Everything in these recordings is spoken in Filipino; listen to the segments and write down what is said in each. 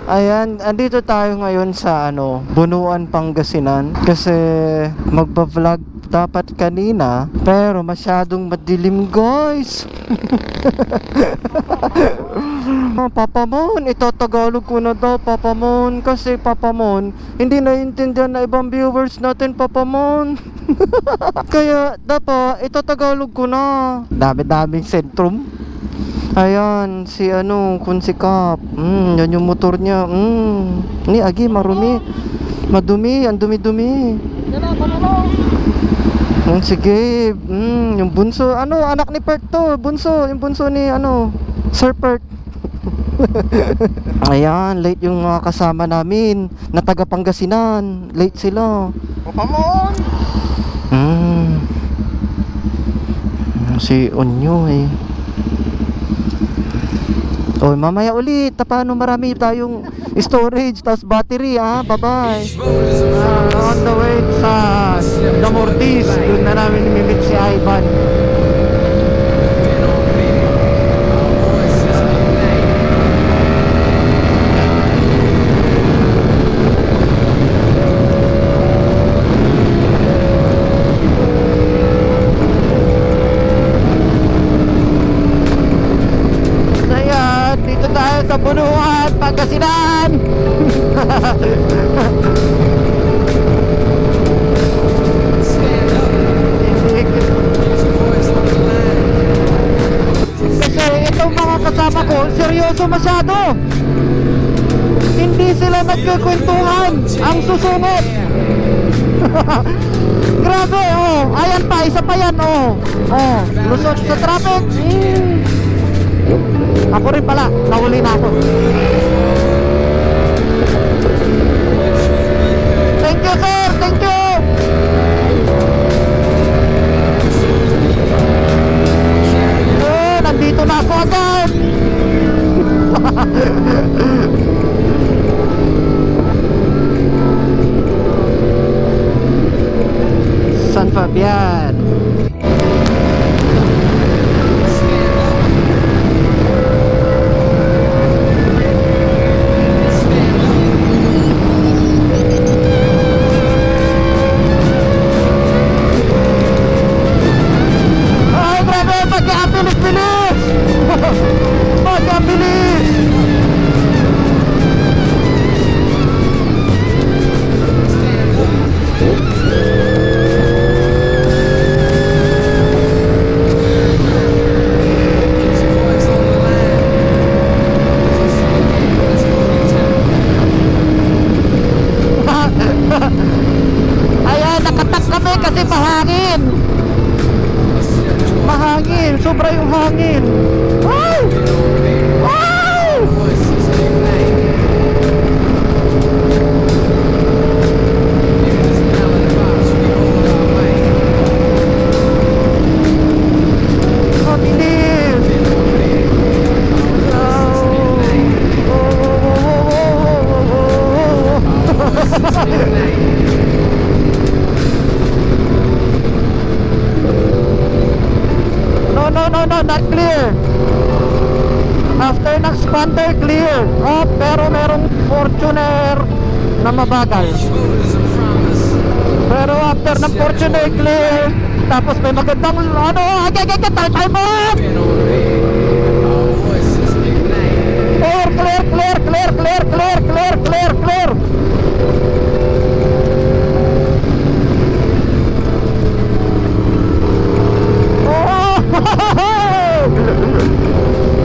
Ayan, andito tayo ngayon sa Bunuan, Pangasinan. Kasi magba-vlog dapat kanina, pero masyadong madilim, guys. Papa Mon, itatagalog ko na daw, Papa Mon. Kasi Papa Mon, hindi naiintindihan na ibang viewers natin, Papa Mon. Kaya dapat itatagalog ko na. Dami-daming sentrum. Ayan, si Kunsikap. Yan yung motor niya. Ni agi, marumi. Madumi, ang dumi-dumi. Sige. Yung bunso, anak ni Pert to. Bunso, yung bunso ni Sir Pert. Ayan, late yung mga kasama namin na taga Pangasinan. Late sila. Papamon! Si Onyo eh. Oh, mamaya ulit. Paano marami tayong storage tas battery, bye-bye. On the way sa Damortis, doon na namin nimimit si Ivan. Sa Bunuan, Pangasinan. Kasi itong mga kasama ko, seryoso masyado. Hindi sila nagkukwentuhan. Ang susunod. Grabe, ayan pa, isa pa yan, lusot sa traffic. Ako rin pala, nahuli na ako. Thank you, sir, thank you. Nandito na ako agad. San Fabian. Ayan, nakatak kami kasi mahangin. Mahangin, sobra yung hangin. Wow! Wow! Mabilis. No, not clear. After ng Expander, clear. Pero merong Fortuner na mabagal. Pero after ng Fortuner, clear. Tapos may magandang, tayo mo! Clear.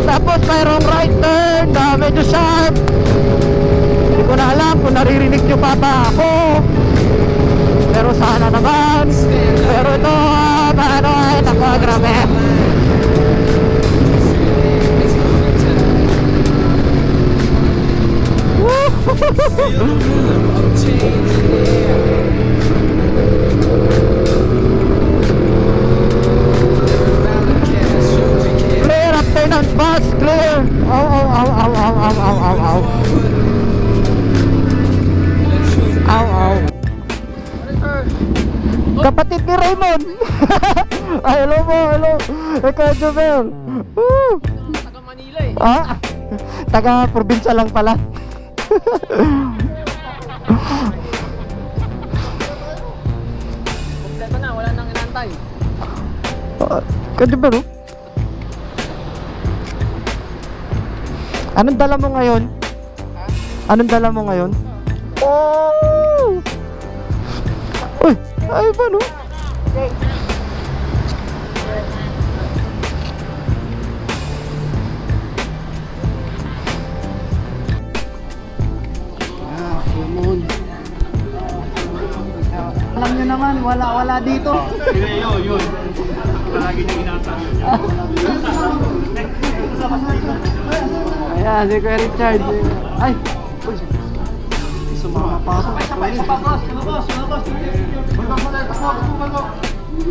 Tapos mayroong right turn na medyo sharp. Hindi ko na alam kung naririnig nyo pa ba ako, pero sana naman. Pero ito, naku, grabe. Clear after ng bus, clear. Ow. Kapatid ni Raymond. Ay, hello. Ikaw, Jobel. Taga Manila eh. Taga probinsya lang pala. Kompleto na, wala nang inantay. Kaya ba no? Anong dala mo ngayon? Anong dala mo ngayon? Oh! Uy! Ay ba no? Alam nyo naman, wala dito. Yun. Palagi niya inatang. Ayan, si Kuya Richard. Ay! Uy! Sumama pa ako. Sumabas! Sumabas!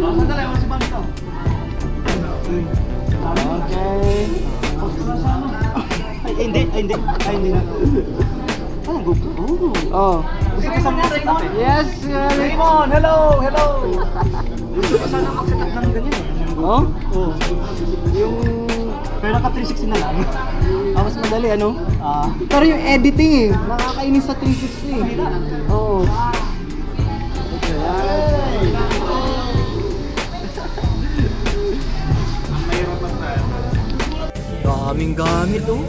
Sandali, si Banto. Okay. Hindi na. Ano, GoPro? Oh. Gusto ko sa Raymond? Yes, Raymond! Hello! Gusto ko sana mag-setup ng ganyan eh. Oh? Oo. Yung... Pero naka 360 na lang. Mas madali ano? Pero yung editing eh, nakakainis sa 360 eh. Oo. Daming gamit oh.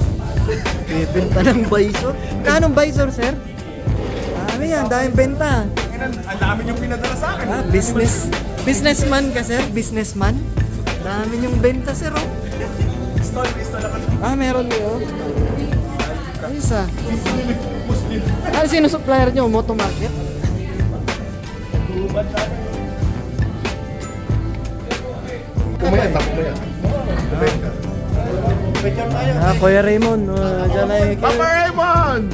Bebenta ng visor. Kanong visor, sir? Dami yan, daming benta. Ang dami niyong pinadala sa akin. Businessman ka, sir? Businessman? Dami yung benta, sir, oh. Pistol ako. Meron niyo. Ayos ah. Ano sino supplier niyo? Moto Market? Pumayat. Benta. Kuya Raymond. Diyan ay... Papa Raymond!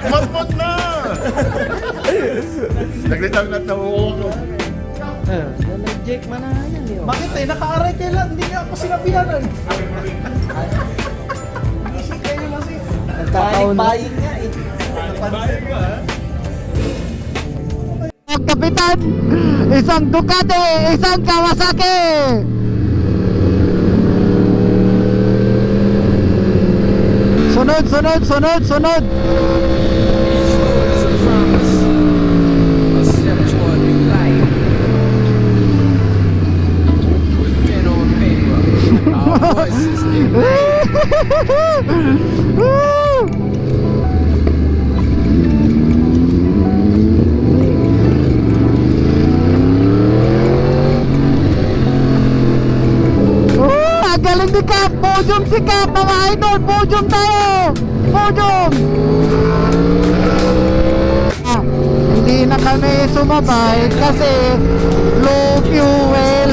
Matmot na! Nagritang na tawag. Diyan ay Jake Manayan eh. Oh. Bakit eh? Naka-aray kayo lang. Hindi niya ako sinabihan eh. Easy kayo kasi. Nagkataon. Buying nga eh. Bayad ka ha? Kapitan! Isang Ducati! Isang Kawasaki! Sunod! Galing ni Cap! Podium si Cap mga idol! Podium tayo! Podium! Hindi na kami sumabay kasi low fuel.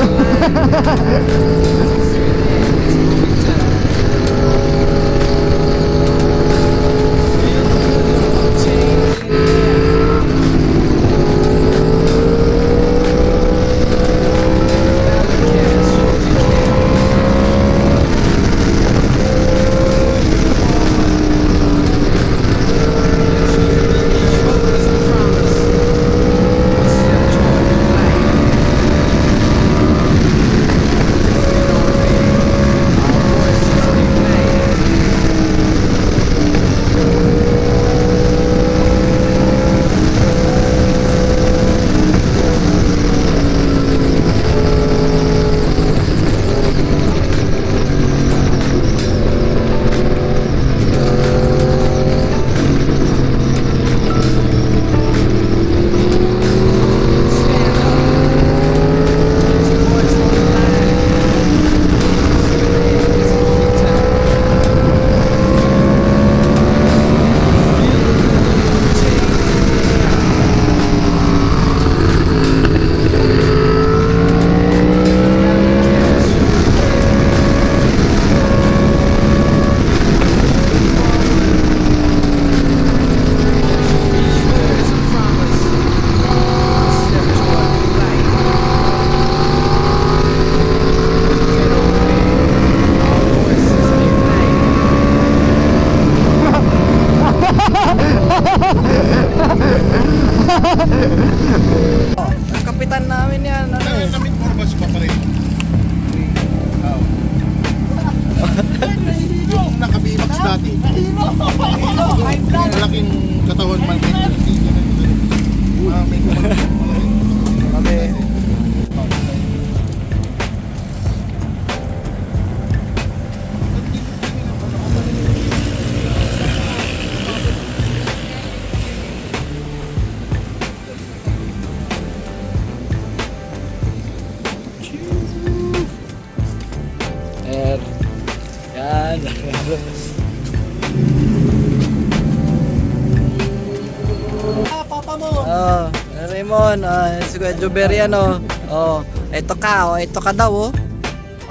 Oh, Raymond, si Kuya Juber yan, oh. Oh, ito ka daw, oh.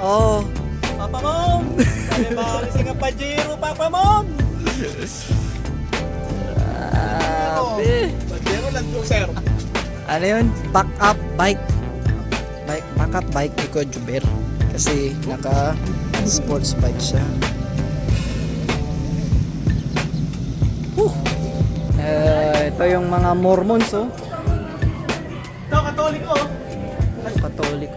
Oh. Papa Mom! Sabi ba, kasi nga Pajero, Papa Mom! Pajero lang to, sir. Ano yun? Backup bike ni Kuya Juber. Kasi naka sports bike siya. Ito yung mga Mormons, oh. Ito, Katoliko. Katoliko.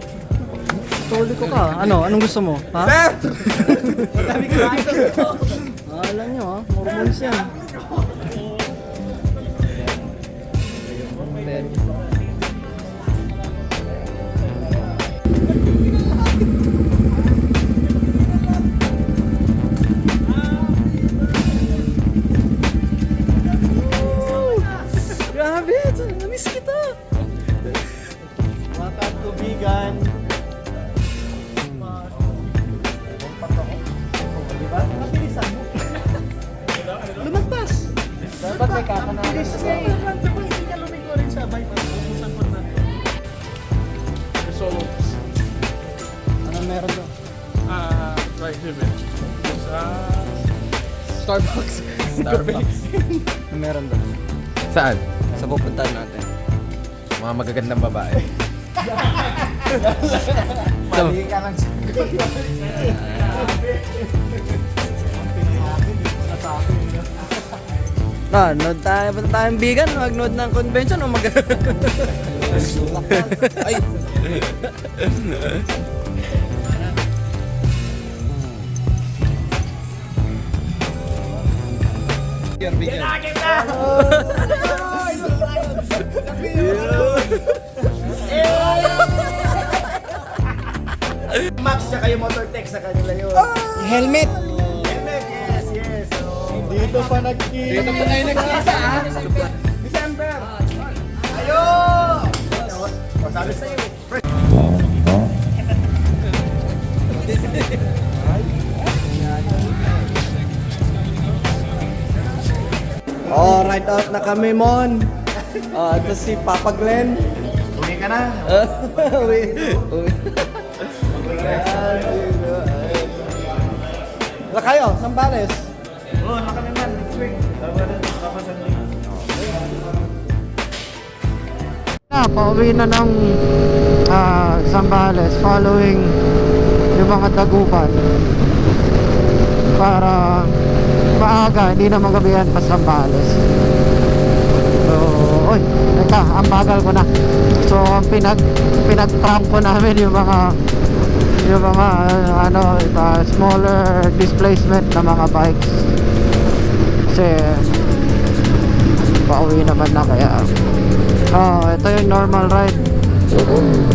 Katoliko ka? Anong gusto mo? Ha? Dami ka dito. Alam nyo, ha? Mormons yan. Grabe, namiss kita. Mga tubigan. Diba? Napilisan mo. Lumagpas. Dapat may kakanalan. Hindi ka lumigo rin sa bypass. Kung po na. Solo. Ano meron doon? Right here, sa Starbucks. Ano meron doon? Saan? Sa pupuntahan natin. Mga magagandang babae. Mali ka lang. Nood tayo, punta tayong vegan, mag-nood ng convention o Ay! Max tsaka yung motor tech sa kanila yun. Helmet! Yes. Dito pa nagkita. Dito pa tayo nagkita, ha? December. Ayun! O, sabi sa'yo. Oh, ride out na kami, Mon. Ito si Papa Glenn. Uwi ka na. Uwi. Wala kayo, Sambales. Oo, naka naman. Next week. Pauwi na ng Zambales following yung mga dagupan para maaga, hindi na magabihan pa Zambales. So, oy, teka, ang bagal ko na. So, ang pinag-tramp ko namin yung mga smaller displacement na mga bikes. Kasi pauwi naman na kaya. Ito yung normal ride.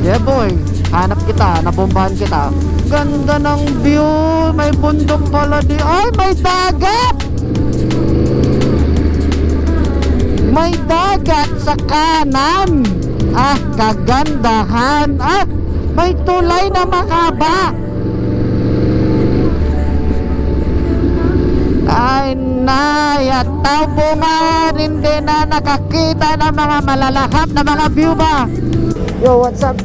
Yeah boy, hanap kita, nabombahan kita. Ganda ng view, may bundok pala di. Ay, may dagat! May dagat sa kanan. Kagandahan. May tulay na mahaba. Ay, nayataw bungan. Hindi na nakakita ng mga malalahap na mga view ba. Yo, what's up,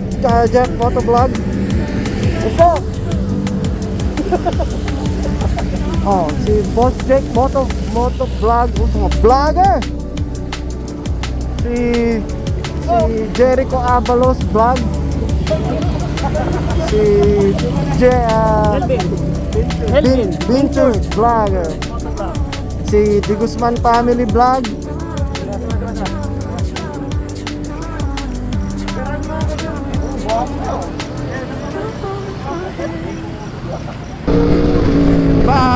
Jeff Motovlog? What's up? Si Boss Jake Motovlog, mga vlogger. Si Jericho Avalos vlog. Si Ventures vlogger. Si Di Guzman Family vlog.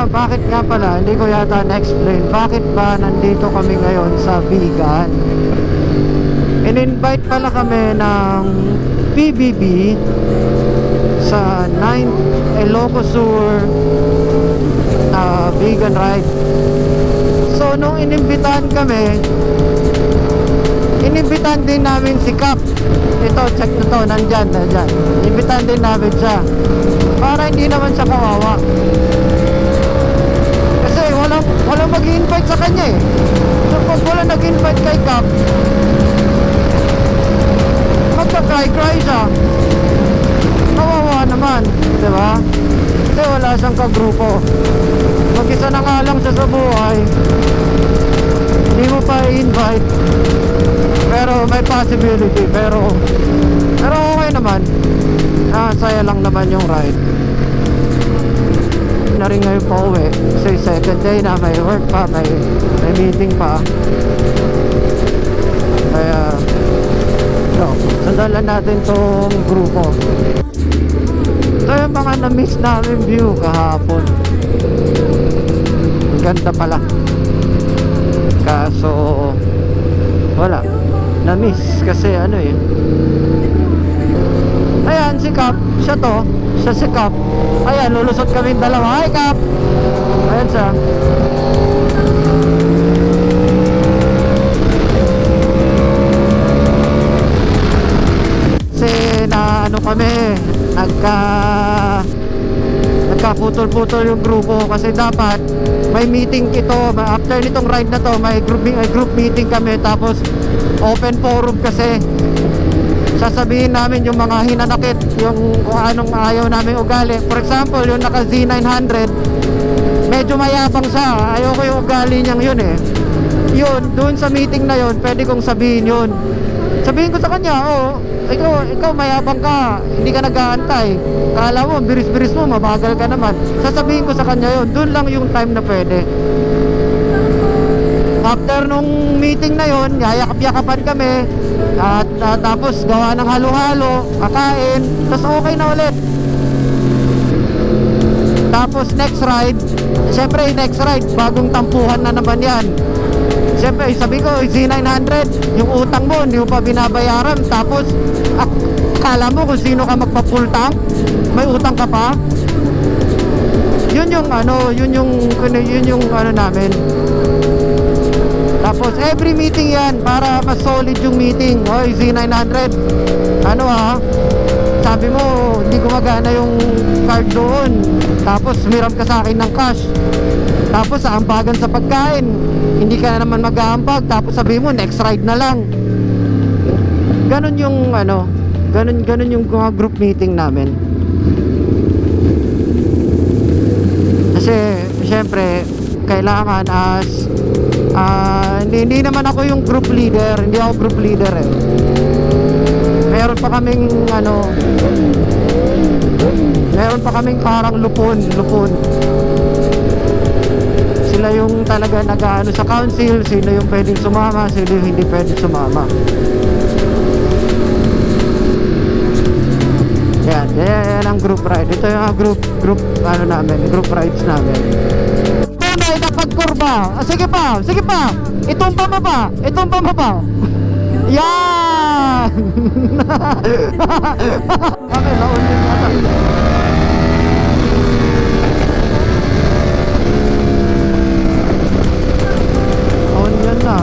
Bakit nga pala, hindi ko yata na-explain bakit ba nandito kami ngayon sa Bigan. In-invite pala kami ng PBB sa 9th Ilocos Sur vegan ride. So nung inimbitahan kami, inimbitahan din namin si Cap. Ito, check na to, nandyan. Inimbitahan din namin siya para hindi naman siya kawawa. Kasi walang mag-invite sa kanya eh. So pag wala nag-invite kay Cap, nagka-cry-cry siya. Kawawa naman, di ba? Kasi wala siyang kagrupo. Mag-isa na nga lang siya sa buhay. Hindi mo pa i-invite. Pero may possibility. Pero okay naman. Saya lang naman yung ride. Na rin ngayon pa uwi. Kasi second day na, may work pa, may meeting pa. Kaya sandalan natin tong grupo. Ito yung mga na-miss namin view kahapon. Ang ganda pala. Kaso wala, na-miss kasi ano eh. Ayan si Cap, siya si Cap. Ayan, lulusot kami dalawa. Hi Cap. Ayan siya. Kasi na ano kami, nagkaputol-putol yung grupo kasi dapat may meeting ito. After nitong ride na to, may group meeting kami, tapos open forum kasi sasabihin namin yung mga hinanakit, yung kung anong ayaw namin ugali. For example, yung naka Z900, medyo mayabang siya, ayaw ko yung ugali niyang yun eh. Yun, doon sa meeting na yun, pwede kong sabihin yun. Sabihin ko sa kanya, ikaw mayabang ka, hindi ka nag-aantay, kala mo, biris-biris mo, mabagal ka naman. Sasabihin ko sa kanya yun, doon lang yung time na pwede. After nung meeting na yun, yayakap-yakapan kami, at tapos gawa ng halo-halo, kakain, tapos okay na ulit. Tapos next ride, syempre next ride, bagong tampuhan na naman yan. Syempre sabi ko, Z900, yung utang mo hindi mo pa binabayaran, tapos akala mo kung sino ka magpa-full tank, may utang ka pa. Yun yung ano namin. Tapos every meeting yan, para mas solid yung meeting. Oy Z900, ano sabi mo hindi gumagana yung card doon, tapos miram ka sa akin ng cash, tapos aambagan sa pagkain, hindi ka na naman mag-aambag, tapos sabi mo next ride na lang. Ganon yung ganon yung group meeting namin. Kasi syempre kailangan hindi naman ako yung group leader, hindi ako group leader eh. Meron pa kaming parang lupon. Sila yung talaga nag-aano sa council, sino yung pwedeng sumama, sino yung hindi pwedeng sumama. Yan ang group ride. Ito yung group group rides namin. Ay, napagkurba. Sige pa. Itumpa mo pa. Yan. Okay, laon yun yata. Laon yun na.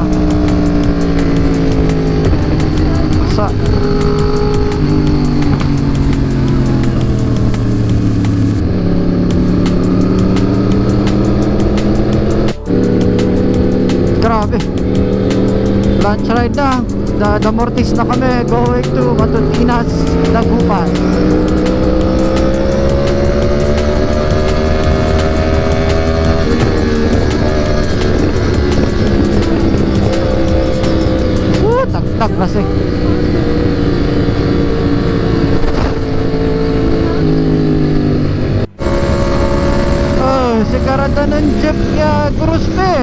Grabe, lunch ride na. Damortis na kami, going to Matutinas, Dagupan. Tak kasi. Si karada ng Jeep ya Gruspe,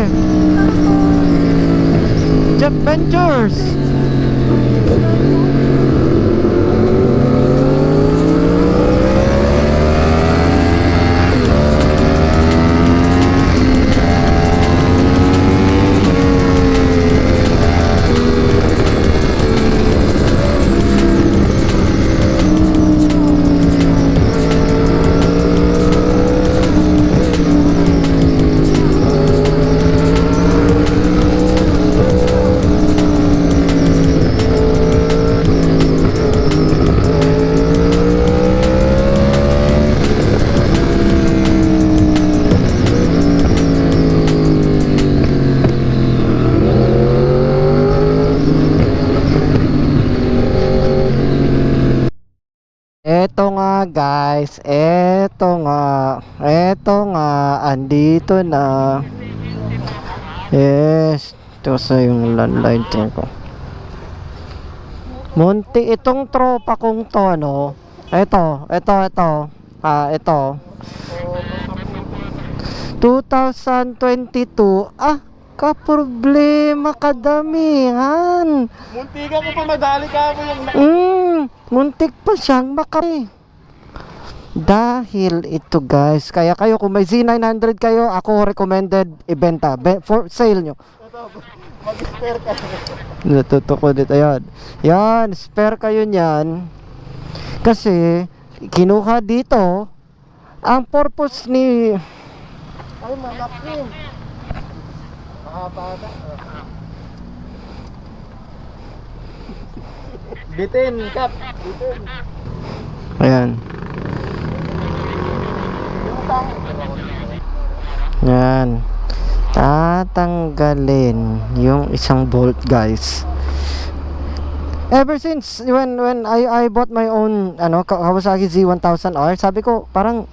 Jeep Ventures. guys, eto nga, andito na. Yes, ito sa yung landline ko. Munti itong tropa kong to, ano. Ito. Ito. 2022. Kaproblema kadamihan. Munti ka mo pa madali ka mo yung Muntik pa siyang makari. Dahil ito guys, kaya kayo kung may Z900 kayo, ako recommended ibenta for sale nyo. mag-spare ka. Natuto ko dito, yan, spare kayo nyan. Kasi kinuha dito, ang purpose ni Ay, malaki. Mahaba na. Bitin, Kap. Bitin. ayan, yan, tatanggalin yung isang bolt guys. Ever since when I bought my own Kawasaki Z1000R, sabi ko parang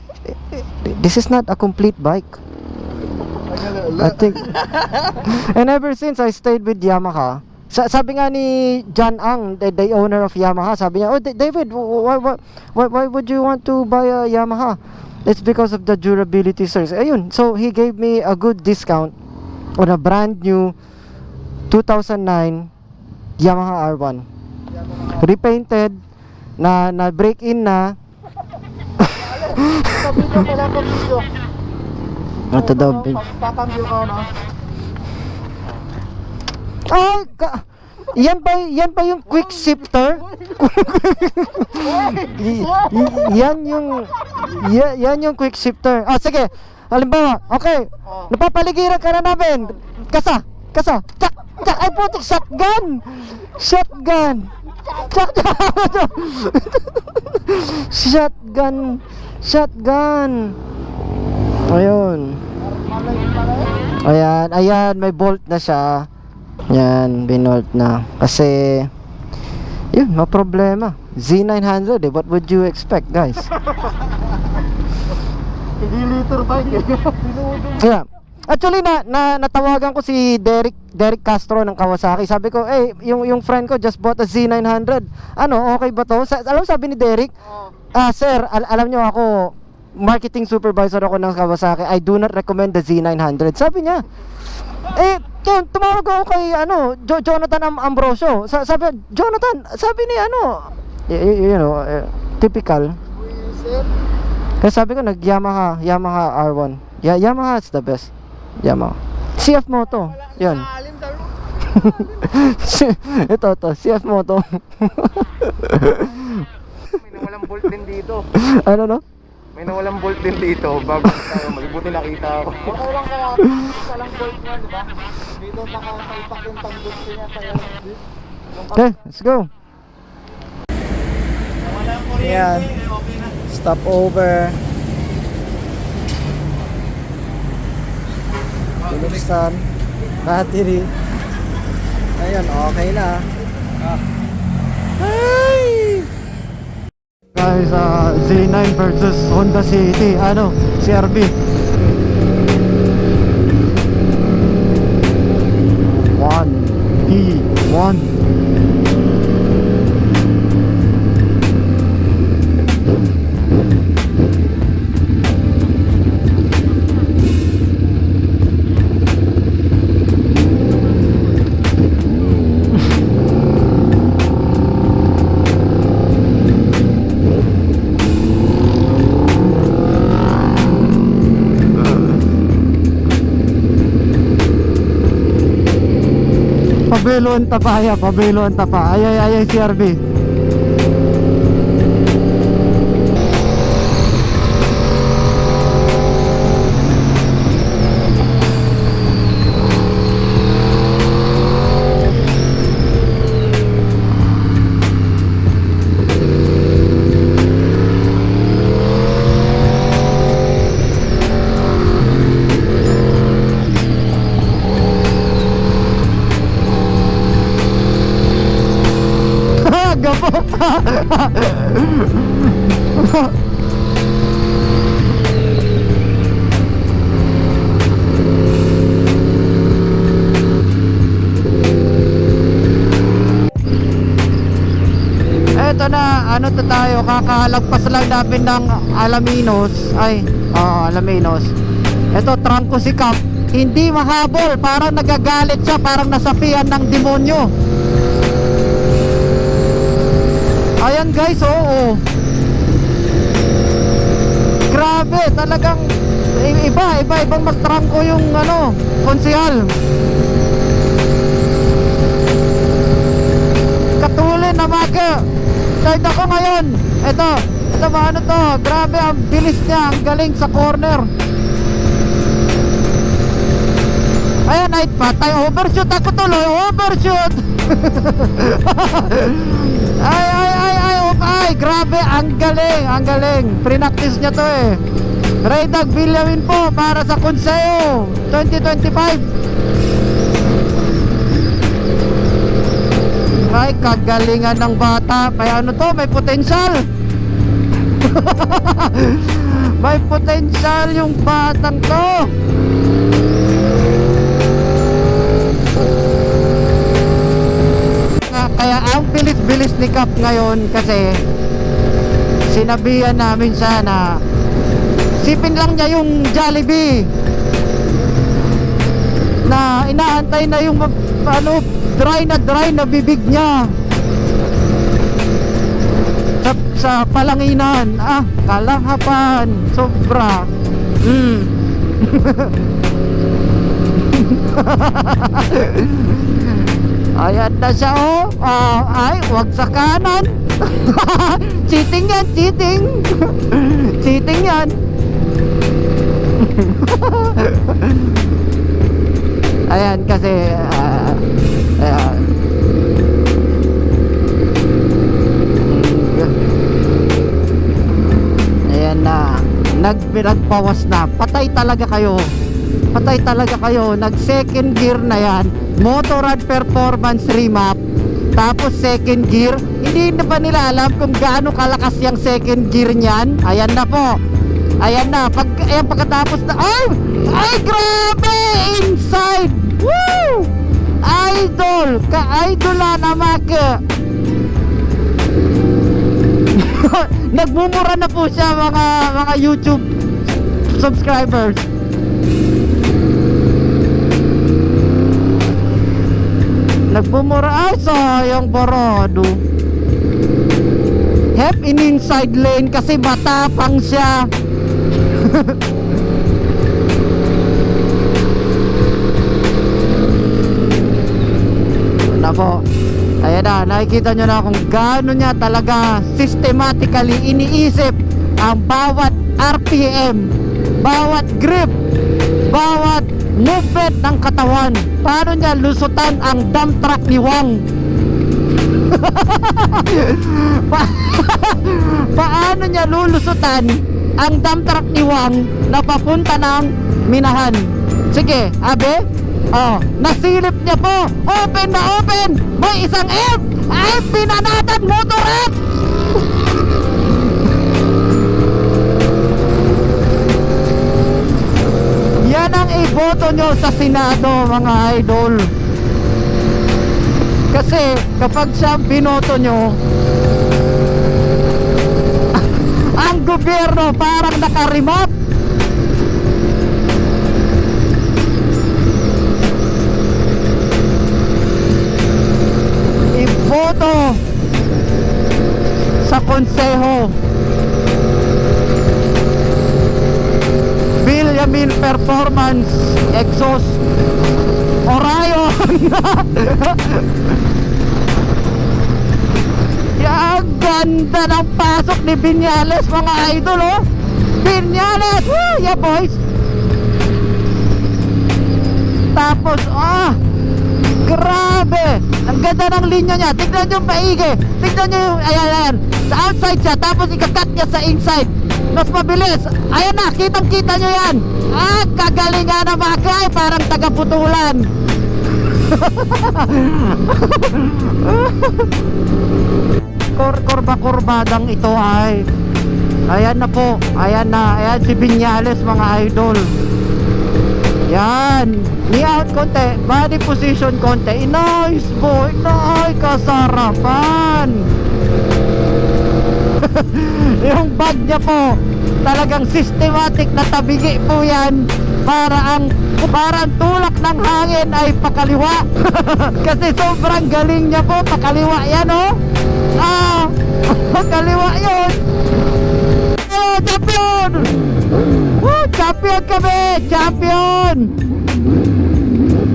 this is not a complete bike. I think and ever since I stayed with Yamaha, sabi nga ni John Ang, the owner of Yamaha, sabi niya, David, why would you want to buy a Yamaha? It's because of the durability, sir. Ayun, so he gave me a good discount on a brand new 2009 Yamaha R1, repainted, na break in na. Kapito pala kapito. Ito daw. Tatanggal ka na. Ay, yan ba yung quick shifter? yan yung quick shifter. Sige. Halimbawa, okay. Napapaligiran ka na namin. Kasa. Chak. Ay, putik, shotgun. Chak. Shotgun. Ayun. Ayan, may bolt na siya. Yan, binolt na. Kasi yun, problema. Z900 what would you expect, guys? Hindi liter bike eh. Yeah. Actually natawagan ko si Derek Castro ng Kawasaki. Sabi ko, yung friend ko just bought a Z900. Okay ba to? Alam sabi ni Derek, sir, alam nyo ako, marketing supervisor ako ng Kawasaki. I do not recommend the Z900. Sabi niya. Tumawag ako kay Jonathan Ambrosio. Sabi, Jonathan, sabi ni typical. Kaya sabi ko Yamaha R1. Yamaha is the best. Yamaha. CF Moto. Yan. Ito, CF Moto. May nawalang bolt din dito. Ano? May nawalang bolt din dito. Bago tayo, magbuti nakita ako. Okay lang kaya walang bolt nga, di ba? Dito nakasalpak yung tanggol niya kaya. Okay, let's go. Ayan. Stop over. Binuksan. Battery. Ayun, okay na. Hi! Guys, Z9 versus Honda City. CRV. One. Pabelo ang tapa. Ay, CRV. ano to tayo, kakalagpas lang namin ng Alaminos. Ay, Alaminos. Ito, trangko si Cap. Hindi mahabol, parang nagagalit siya, parang nasapian ng demonyo. Ayan guys, oo. Grabe, talagang ibang magtrangko yung ano, konsehal. Katulin na maga. Side ako ngayon. Ito ba ano to? Grabe, ang bilis niya, ang galing sa corner. Ayan, ay patay, overshoot ako tuloy, overshoot. ay, grabe, ang galing. Pre-practice niya to eh. Raydag Villamin po para sa Consejo 2025. Ay, kagalingan ng bata. May ano to, may potensyal. May potensyal yung batang to. Kaya ang bilis-bilis ni Cap ngayon kasi sinabihan namin siya na sipin lang niya yung Jollibee na inaantay na yung ano, dry na bibig niya sa palanginan. Kalanghapan sobra. Ayan na siya, oh. Ay, wag sa kanan. Cheating yan, cheating. Cheating yan. Ayan, kasi ayan na, nagpawas na. Patay talaga kayo. Nag second gear na yan. Motorrad performance remap. Tapos second gear, hindi na ba nila alam kung gaano kalakas yung second gear niyan? Ayan na po. Ayan na, pagkatapos na, ay grabe, inside. Woo! Idol, ka-idola na maka. Nagmumura na po siya mga YouTube subscribers. Nagbumura, ay sayang barado. Hep in inside lane kasi matapang siya. Na po. Ayan na, nakikita nyo na kung gaano niya talaga systematically iniisip ang bawat RPM, bawat grip, bawat movement ng katawan. Paano niya lusutan ang dump truck ni Wang? Paano niya lulusutan ang dump truck ni Wang na papunta ng Minahan? Sige, abe. Nasilip niya po. Open na open. May isang F. Ay, pinanatan motor F. Yan ang iboto nyo sa Senado, mga idol. Kasi kapag siya binoto nyo, ang gobyerno parang naka-remote. Iboto sa Consejo Villamin Performance Exhaust Orion. Ang ganda ng pasok ni Viñales, mga idol, oh. Viñales, yeah boys. Tapos grabe, ang ganda ng linya niya. Tignan nyo maigi. Tignan nyo yung, ayan, sa outside siya, tapos ikakat niya sa inside. Mas mabilis. Ayan na, kitang kita nyo yan. Kagalingan na makay, parang tagaputulan. Kurba-kurbadang ito ay ayan na po. Ayan na, ayan si Viñales, mga idol. Yan, knee out konti, body position konti. Nice boy, kasarapan. Yung bag niya po, talagang systematic na tabigi po yan. Parang tulak ng hangin ay pakaliwa. Kasi sobrang galing niya po, pakaliwa yan oh. Pakaliwa yun. Oh, champion! Woo, champion kami! Champion!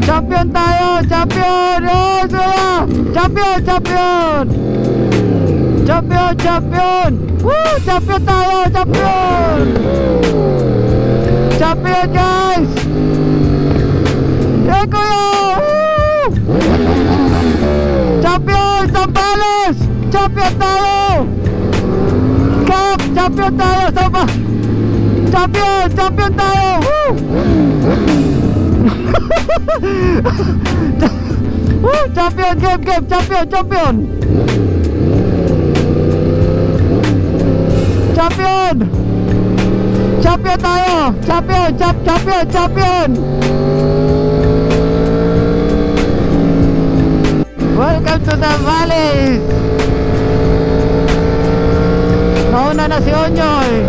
Champion tayo! Champion! Oh, sila! Champion! Champion! Champion! Champion! Woo! Champion tayo! Champion! Champion guys! Eh kuya! Woo! Champion! Zambales! Champion tayo! Cup! Champion tayo! Sama! Champion! Champion tayo! Woo! Woo! Champion! Game! Game! Champion! Champion! Champion! Champion tayo! Champion! Champion! Champion! Welcome to the valley! Nauna na si Onyoy!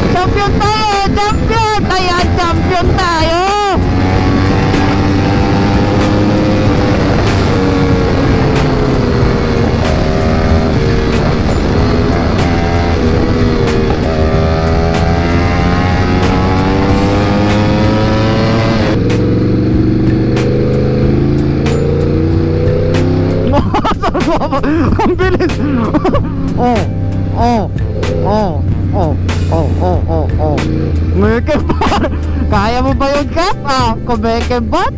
Champion tayo! Champion! Ayan! Champion tayo! Ang bilis. Kumekembat. Kaya mo ba yun, Kap? Kumekembat.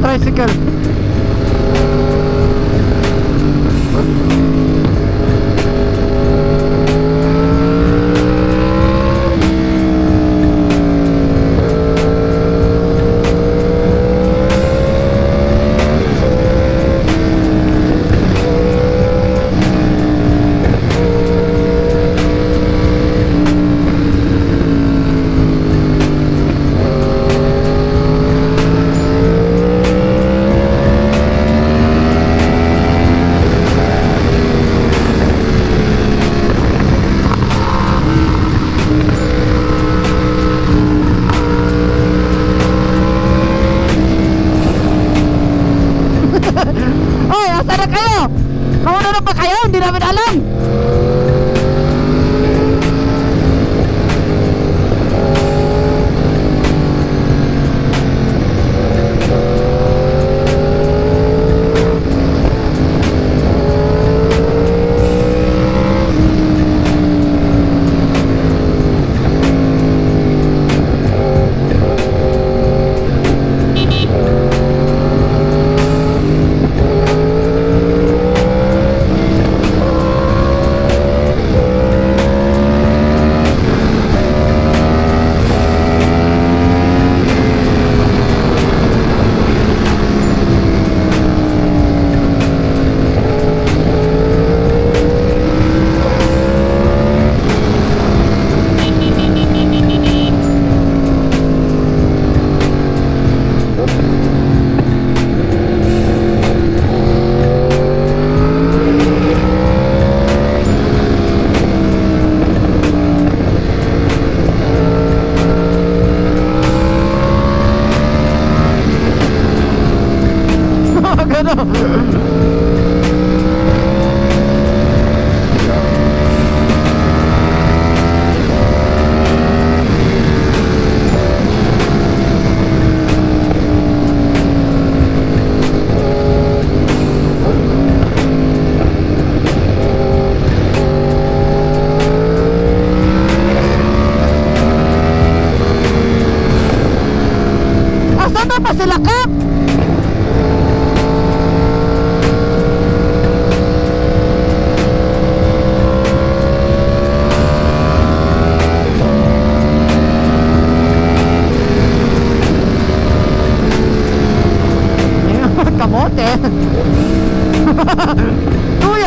Tricycle. Oy, asa na kayo? Nauna na pa kayo? Hindi namin alam.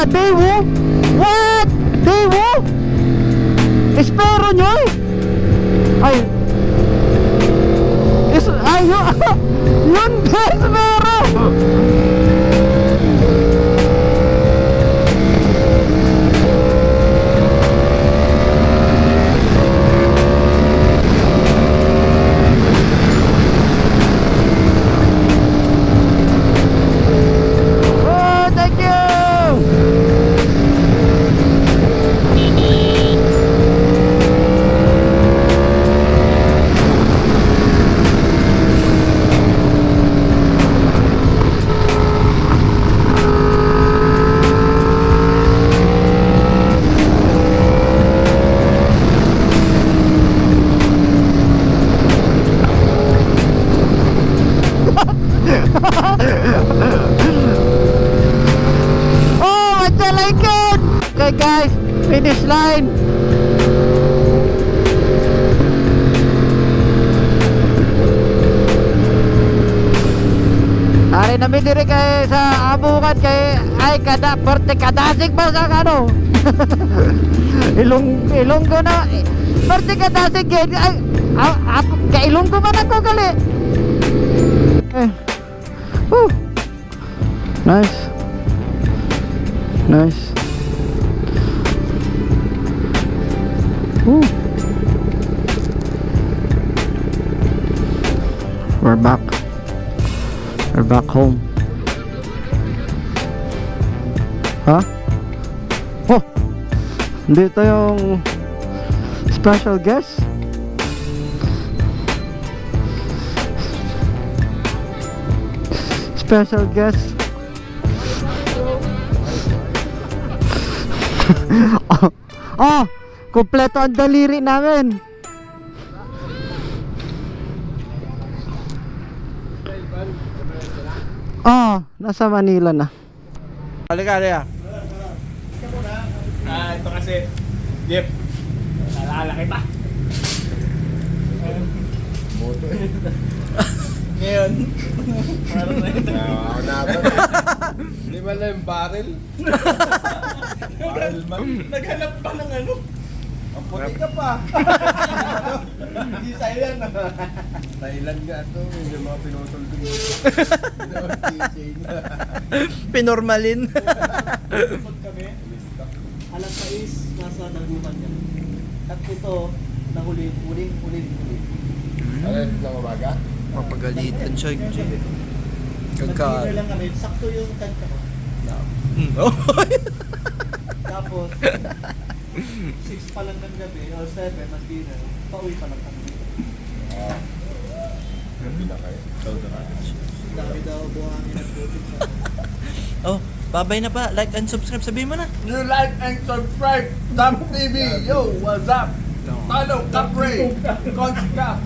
Dewo? What? Dewo? Espero nyo eh. Ay. Ay, yun guys, meron. Oh, thank you. Oh, what's the Lincoln? Okay guys, finish line. Ari namin diri kay sa abukan kay ay kada porte kadasig ba sa ano? Ilonggo na porte kadasig ay kay Ilonggo man ako gali. Eh. Woo. Nice. Nice. Woo. We're back. We're back home. Ha? Oh! Dito yung special guest. Special guest. Oh, kompleto ang daliri namin. Oh, nasa Manila na. Halika, halika. Ito kasi, Jeep. Naalala kita. Ngayon. Parang na ito. Ako na ba? Hindi ba lang yung barrel? Barrel man. Naghanap pa ng ano. Ang puti ka pa. Hindi Thailand. Thailand nga ito. Yung mga pinutol ko. Pinormalin. Pag kami, alas 6, nasa dagupan yan. At ito, nahuli, uling. Ano yung lang umaga? Mapagalitan siya. Nag-dinner lang kami, sakto yung kanta ko. Tapos, 6 pa lang ng gabi, o 7, mag-dinner, pauwi pa lang kami dito. Hindi na kayo. Dami daw buhangin at butik sa Oh, babay na pa. Like and subscribe. Sabihin mo na. You like and subscribe. Tam TV. Yo, what's up? Follow Capre. Conska.